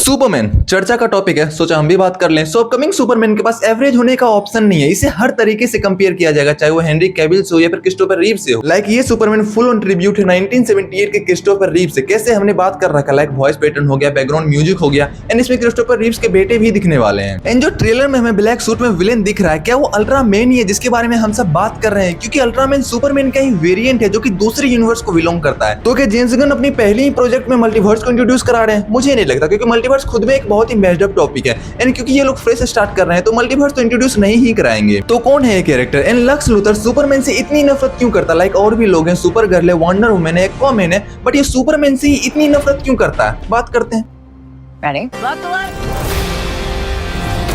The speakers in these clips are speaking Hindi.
सुपरमैन चर्चा का टॉपिक है, सोचा हम भी बात कर लें। सो अपकमिंग सुपरमैन के पास एवरेज होने का ऑप्शन नहीं है, इसे हर तरीके से कंपेयर किया जाएगा, चाहे वो हेनरी कैविल से हो या फिर क्रिस्टोफर रीव से हो। लाइक ये सुपरमैन फुल ऑन ट्रिब्यूट है 1978 के क्रिस्टोफर रीव से। कैसे हमने बात कर रखा, लाइक वॉइस पैटर्न हो गया, बैकग्राउंड म्यूजिक हो गया, एंड इसमें क्रिस्टोफर रीव्स के बेटे भी दिखने वाले हैं। एंड जो ट्रेलर में हमें ब्लैक सूट में विलेन दिख रहा है, क्या वो अल्ट्रामैन ही है जिसके बारे में हम सब बात कर रहे हैं? क्योंकि अल्ट्रामैन सुपरमैन का ही वेरिएंट है जो कि दूसरे यूनिवर्स को बिलोंग करता है। तो क्या जेम्स गन अपनी पहली ही प्रोजेक्ट में मल्टीवर्स को इंट्रोड्यूस करा रहे हैं? मुझे नहीं लगता, क्योंकि मल्टीवर्स खुद में एक बहुत ही मैच्ड अप टॉपिक है, एंड क्योंकि ये लोग फ्रेश स्टार्ट कर रहे हैं तो मल्टीवर्स तो इंट्रोड्यूस नहीं ही कराएंगे। तो कौन है ये character? And lux Luthor Superman से इतनी नफरत क्यों करता? लाइक और भी लोग हैं, सुपर गर्ल है, वंडर वुमन है, एक्वामैन है, बट ये सुपरमैन से ही इतनी नफरत क्यों करता है? बात करते हैं।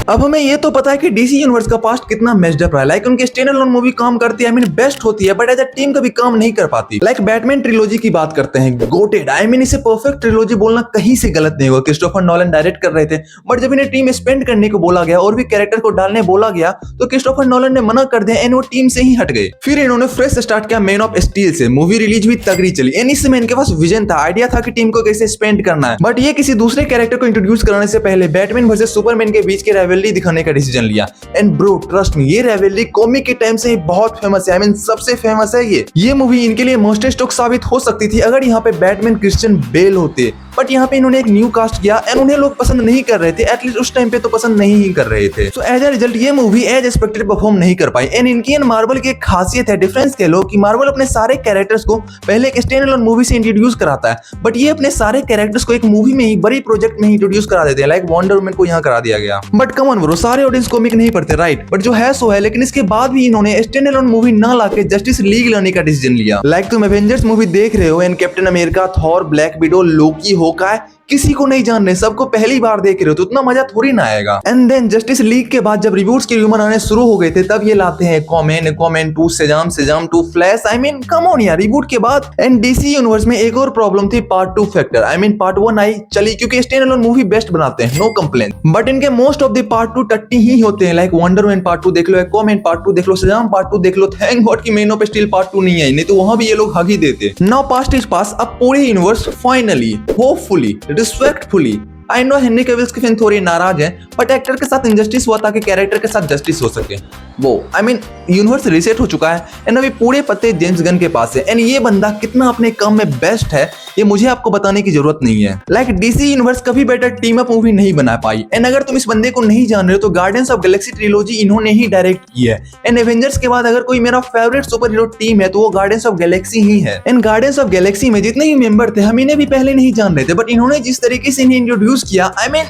अब हमें ये तो पता है कि डीसी यूनिवर्स का पास्ट कितना मेस्ड अप रहा है। लाइक उनके स्टैंड अलोन मूवी काम करती है, आई मीन बेस्ट होती है, बट एज अ टीम कभी काम नहीं कर पाती। लाइक बैटमैन ट्रिलॉजी की बात करते हैं, गोटेड, आई मीन इसे परफेक्ट ट्रिलॉजी बोलना कहीं से गलत नहीं हुआ। क्रिस्टोफर नॉलन डायरेक्ट कर रहे थे, बट जब इन्हें टीम स्पेंड करने को बोला गया और भी कैरेक्टर को डालने बोला गया तो क्रिस्टोफर नॉलन ने मना कर दिया एंड वो टीम से ही हट गए। फिर इन्होंने फ्रेश स्टार्ट किया मैन ऑफ स्टील से। मूवी रिलीज भी तगड़ी चली, एंड इससे इनके पास विजन था, आइडिया था कि टीम को कैसे स्पेंड करना है। बट ये किसी दूसरे कैरेक्टर को इंट्रोड्यूस कराने से पहले बैटमैन वर्सेस सुपरमैन के बीच की राइवलरी दिखाने का डिसीजन लिया। एंड ब्रो ट्रस्ट मी, ये राइवलरी कॉमिक के टाइम से ही बहुत फेमस है, आई मीन सबसे फेमस है ये मूवी इनके लिए मोस्ट स्टॉक साबित हो सकती थी अगर यहाँ पे बैटमैन क्रिश्चियन बेल होते, बट यहाँ पे इन्होंने एक न्यू कास्ट किया एंड उन्हें लोग पसंद नहीं कर रहे थे, एटलीस्ट उस टाइम पे तो पसंद नहीं ही कर रहे थे। सो एज अ रिजल्ट ये मूवी एज एक्सपेक्टेड परफॉर्म नहीं कर पाई। एंड इनकी एंड मार्वल की एक खासियत है, डिफरेंस कह लो, कि मार्वल अपने सारे कैरेक्टर्स को पहले एक स्टैंड अलोन मूवी से इंट्रोड्यूस कराता है, बट ये अपने सारे कैरेक्टर्स को एक मूवी में ही, बड़ी प्रोजेक्ट में ही इंट्रोड्यूस करा देते हैं। लाइक वंडर वुमन को यहाँ करा दिया गया, बट कम ऑन ब्रो, सारे ऑडियंस कॉमिक नहीं पढ़ते, राइट? बट जो है सो है, लेकिन इसके बाद भी इन्होंने स्टैंड अलोन मूवी ना लाके जस्टिस लीग लाने का डिसीजन लिया। लाइक तुम एवेंजर्स मूवी देख रहे हो and Captain America, Thor, Black Widow, Loki, Hawkeye, किसी को नहीं जान रहे, सबको पहली बार देख रहे हो तो उतना मजा थोड़ी ना आएगा। एंड देन जस्टिस लीग के बाद जब रिव्यूज के रूमर आने शुरू हो गए थे, तब ये लाते हैं Aquaman 2, शेज़ाम 2, flash, I mean come on यार, रिबूट के बाद। एंड डीसी यूनिवर्स में एक और प्रॉब्लम थी, part 2 factor. I mean part 1 आई चली क्योंकि स्टैंड अलोन मूवी बेस्ट बनाते हैं, नो कंप्लेन, बट इनके मोस्ट ऑफ द पार्ट 2 टट्टी ही होते हैं। लाइक वंडर वुमन पार्ट 2 देख लो, एक्वामैन पार्ट 2 देख लो, शेज़ाम पार्ट 2 देख लो, थैंक गॉड कि मैन ऑफ स्टील पार्ट 2 नहीं आई, नहीं तो वहां भी ये लोग हग ही देते। नाउ पास्ट इज पास, अब पूरे universe finally, hopefully, respectfully, I know Henry Cavill के फैन थोड़े नाराज हैं, बट एक्टर के साथ इंजस्टिस हुआ ताकि कैरेक्टर के साथ जस्टिस हो सके। वो आई मीन यूनिवर्स रीसेट हो चुका है एंड अभी पूरे पत्ते जेम्स गन के पास है। एंड ये बंदा कितना अपने काम में बेस्ट है ये मुझे आपको बताने की जरूरत नहीं है। लाइक डीसी यूनिवर्स कभी बेटर टीम अप मूवी नहीं बना पाई। एंड अगर तुम इस बंदे को नहीं जान रहे हो तो गार्डियंस ऑफ गैलेक्सी ट्रिलॉजी इन्होंने ही डायरेक्ट की है। एंड एवेंजर्स के बाद अगर कोई मेरा फेवरेट सुपर हीरो टीम है तो वो गार्डियंस ऑफ गैलेक्सी ही है। एंड गार्डियंस ऑफ गैलेक्सी में जितने भी मेंबर थे हम इन्हें भी पहले नहीं जान रहे थे, बट इन्होंने जिस तरीके से इन्हें इंट्रोड्यूस किया, I mean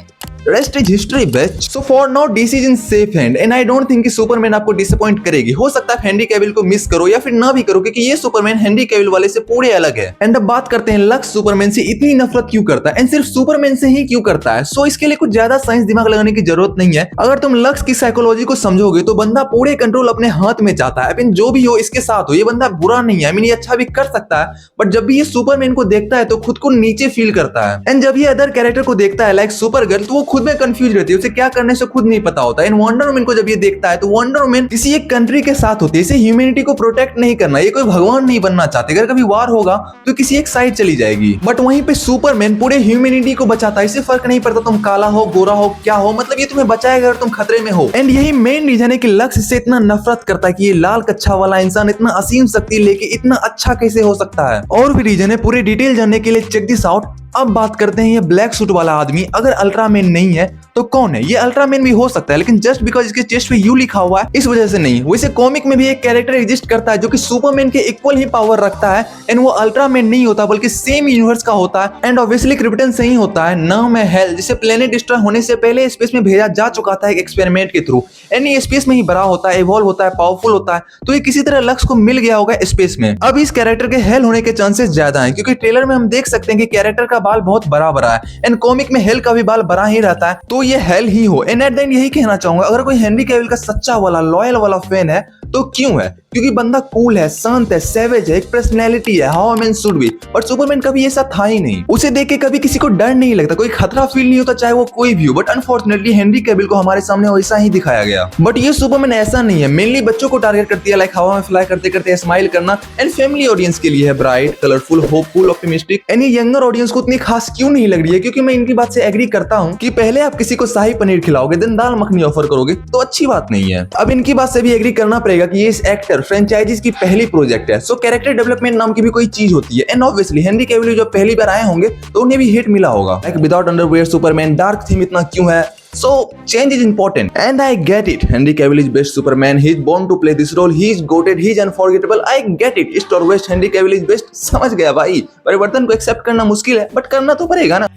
rest is history best. So for now DC is in safe hand and I don't think कि सुपरमैन आपको डिसअपॉइंट करेगी। हो सकता है हेनरी कैविल को मिस करो या फिर ना भी करो, क्योंकि ये सुपरमैन हेनरी कैविल वाले से पूरे अलग है। एंड अब बात करते हैं लक्स सुपरमैन से इतनी नफरत क्यों करता है एंड सिर्फ सुपरमैन से ही क्यों करता है। सो इसके लिए कुछ ज्यादा साइंस दिमाग लगाने की जरूरत नहीं है। अगर तुम लक्स की साइकोलॉजी को समझोगे तो बंदा पूरे कंट्रोल अपने हाथ में चाहता है। आई जो भी हो इसके साथ हो, ये बंदा बुरा नहीं है, आई मीन ये अच्छा भी कर सकता है, बट जब भी ये सुपरमैन को देखता है तो खुद को नीचे फील करता है। एंड जब ये अदर कैरेक्टर को देखता है लाइक सुपर गर्ल, तो वो खुद में कंफ्यूज रहती है, उसे क्या करने से खुद नहीं पता होता है। वंडर वुमन को जब ये देखता है तो वंडर वुमन किसी एक कंट्री के साथ होती है, इसे ह्यूमैनिटी को प्रोटेक्ट नहीं करना, ये कोई भगवान नहीं बनना चाहते। अगर कभी वार होगा तो किसी एक साइड चली जाएगी, बट वहीं पे सुपरमैन पूरे ह्यूमैनिटी को बचाता है। इसे फर्क नहीं पड़ता तुम काला हो, गोरा हो, क्या हो, मतलब ये तुम्हें बचाएगा अगर तुम खतरे में हो। एंड यही मेन रीजन है कि लक्स इससे इतना नफरत करता है कि ये लाल कच्छा वाला इंसान इतना असीम शक्ति लेके इतना अच्छा कैसे हो सकता है। और भी रीजन है, पूरे डिटेल जानने के लिए चेक दिस आउट। अब बात करते हैं ये ब्लैक सूट वाला आदमी अगर अल्ट्रामैन नहीं है तो कौन है? ये अल्ट्रामैन भी हो सकता है, लेकिन जस्ट बिकॉज इसके चेस्ट पे यू लिखा हुआ है इस वजह से नहीं। वैसे कॉमिक में भी एक कैरेक्टर एग्जिस्ट करता है जो कि सुपरमैन के इक्वल ही पावर रखता है एंड वो अल्ट्रामैन नहीं होता बल्कि सेम यूनिवर्स का होता है एंड ऑब्वियसली क्रिप्टन से ही होता है। नाम है हेल, जिसे प्लेनेट डिस्ट्रॉय होने से पहले स्पेस में भेजा जा चुका था एक एक्सपेरिमेंट के थ्रू। एंड ये स्पेस में ही बड़ा होता है, इवॉल्व होता है, पावरफुल होता है, तो ये किसी तरह लक्स को मिल गया होगा स्पेस में। अब इस कैरेक्टर के हेल होने के चांसेस ज्यादा है क्योंकि ट्रेलर में हम देख सकते हैं कि कैरेक्टर का बाल बहुत बड़ा है एंड कॉमिक में हेल का भी बाल बड़ा ही रहता है, तो ये हेल ही हो। एंड एट द एंड यही कहना चाहूंगा, अगर कोई हेनरी कैविल का सच्चा वाला लॉयल वाला फैन है तो क्यों है, क्योंकि बंदा कूल है, शांत है, सेवेज है, एक पर्सनैलिटी है, how man should be. But Superman कभी ऐसा था ही नहीं। उसे देख के कभी किसी को डर नहीं लगता, कोई खतरा फील नहीं होता, चाहे वो कोई भी हो। बट अनफॉर्चुनेटली हेनरी कैविल को हमारे सामने वैसा ही दिखाया गया। बट ये सुपरमैन ऐसा नहीं है, मेनली बच्चों को टारगेट करती है, लाइक हवा में फ्लाई करते करते स्माइल करना, एंड फैमिली ऑडियंस के लिए है, bright, colourful, hopeful, optimistic. And ये यंगर ऑडियंस को उतनी खास क्यों नहीं लग रही है? क्योंकि मैं इनकी बात से एग्री करता हूँ कि पहले आप किसी को शाही पनीर खिलाओगे, देन दाल मखनी ऑफर करोगे तो अच्छी बात नहीं है। अब इनकी बात से भी एग्री करना पड़ेगा कि ये इस एक्टर फ्रेंचाइजीज की पहली प्रोजेक्ट है, सो कैरेक्टर डेवलपमेंट नाम की भी कोई चीज होती है। एंड ऑब्वियसली हेनरी कैविल जब पहली बार आए होंगे तो उन्हें भी हिट मिला होगा, like without underwear Superman, dark theme इतना क्यों है? So change is important and I get it. Henry Cavill is best Superman. He is born to play this role. He is goated. He is unforgettable. I get it. East or West, Henry Cavill is best. समझ गया भाई, परिवर्तन को एक्सेप्ट करना मुश्किल है बट करना तो पड़ेगा ना।